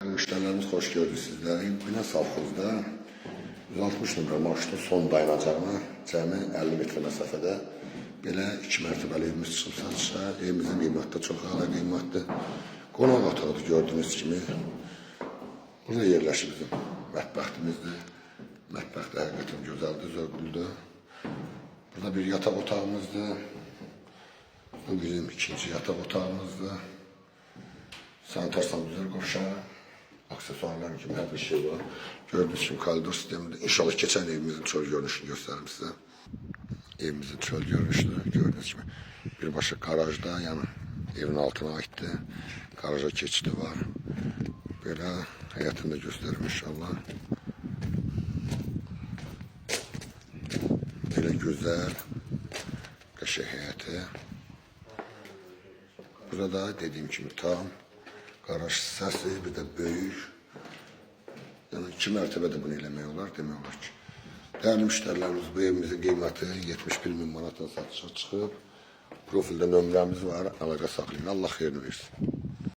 Müştərilərimiz xoş gördük sizləri. Binə Savxozda 160 nömrə marşrutun son dayanacağına cəmi 50 metr məsafədə belə 2 mərtəbəli evimiz çıxıb satışa. Evimizin qiyməti də çox əla qiymətdir. Qonaq otağıdır gördüyünüz kimi. Burada yerləşir bizim mətbəxtimizdir. Mətbəx də həqiqətən gözəldir, zövqlüdür. Burada bir yataq otağımızdır. Bu bizim ikinci yataq otağımızdır. Sanitar sanuzlar qoşar. Aksesuarlar kimi hər bir şey var. Gördüğünüz kimi koridor sisteminde. İnşallah geçen evimizin çöl görünüşünü gösteririm size. Evimizin çöl görünüşünü gördüğünüz gibi. Bir başka garajda, yani evin altına aitti. Garaja keçidi var. Böyle hayatını da gösteririm inşallah. Böyle güzel. Qəşəng həyəti. Burada dediğim gibi tam garaj hissəsi, bir də böyük. Yəni 2 mərtəbədə bunu eləmək olar, demək olar ki. Dəyərli müştərilərimiz, bu evimizin qiyməti 71.000 manatdan satışa çıxıb. Profildə nömrəmiz var, əlaqə saxlayın. Allah xeyrini versin.